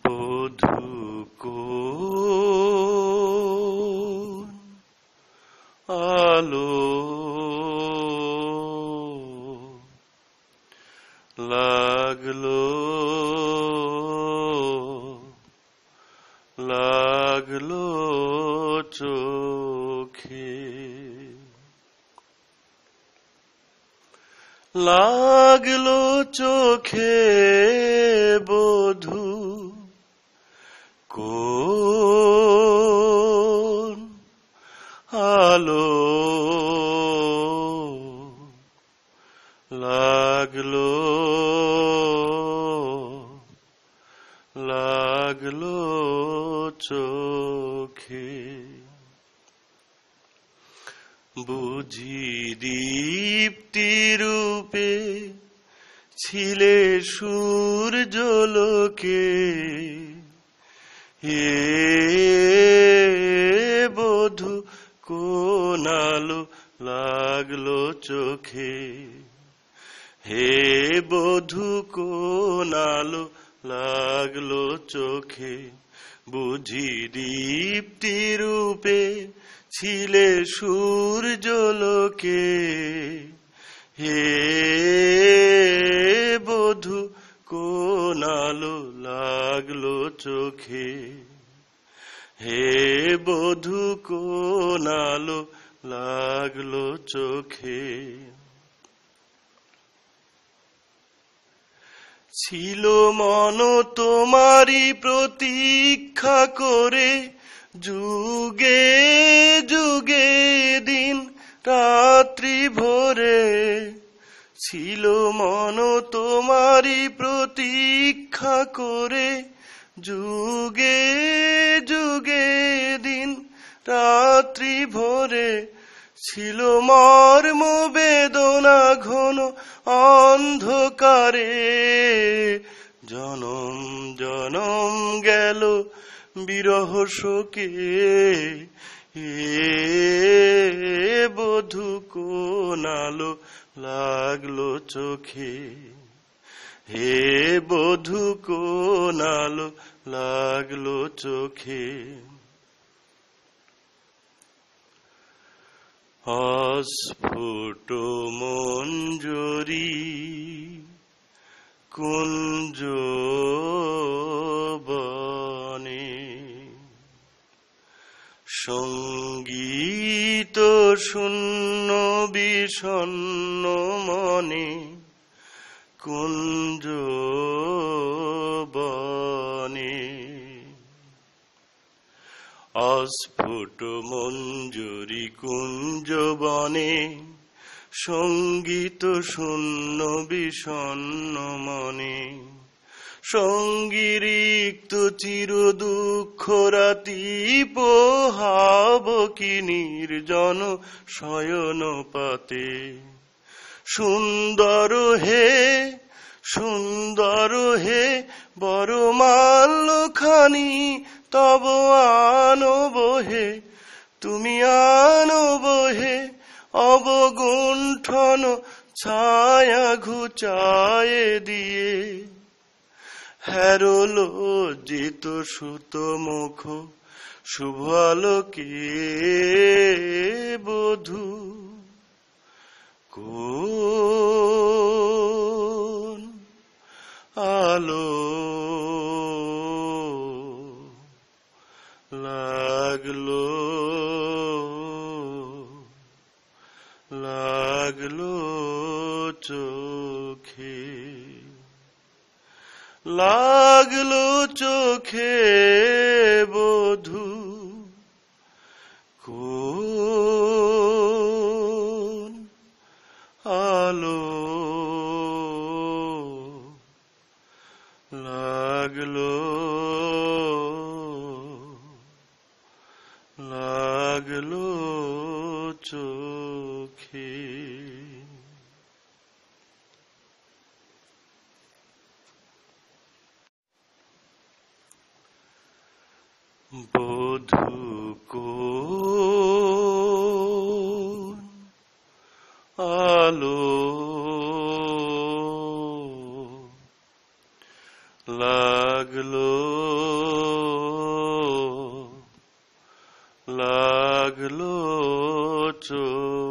বধূ কোন আলো লাগলো লাগলো চোখে, লাগলো চোখে বধূ কোন আলো লাগলো লাগলো চোখে। বুঝি দীপ্তি রূপে ছিলে সূর্যালোকে, হে বধূ কোন আলো লাগলো চোখে, হে বধূ কোন আলো লাগলো চোখে। বুঝি দীপ্তি রূপে ছিলে সূর্যালোকে, হে বধূ কোন আলো লাগলো চোখে, হে বধূ কোন আলো লাগলো চোখে। ছিল মন তোমারি প্রতীক্ষা করে, যুগে যুগে দিন রাত্রি ভোরে। ছিল মন তোমারি প্রতীক্ষা করে, যুগে যুগে দিন রাত্রি ভোরে। ছিল মর্ম বেদনা ঘন অন্ধকারে, জনম জনম গেল বিরহ শোকে, হে বধূ কোন আলো লাগলো চোখে, হে বধূ কোন আলো লাগলো চোখে। অস্ফুট মঞ্জরি কুঞ্জ বনে, সঙ্গীত শূন্য বিষণ্ণ মনে, কুঞ্জ বনে। অস্ফুট মঞ্জরি কুঞ্জ বনে, সঙ্গীত শূন্য বিষণ্ণ মনে। সঙ্গী রিক্ত চির দুঃখ রাতি পোহাব কি নির্জন শয়ন পাতে। সুন্দর হে সুন্দর হে বড় মাল্যখানি তব আনব হে, তুমি আনব হে অবগুণ্ঠন ছায়া ঘুচায়ে দিয়ে। হ্যারো লজ্জিত সুত মুখ শুভ আলোকে, বধূ কোন আলো লাগলো লাগলো চোখে, লাগলো চোখে বধূ কোন আলো লাগলো লাগলো চোখে। বধূ কোন আলো লাগলো লাগলো চোখ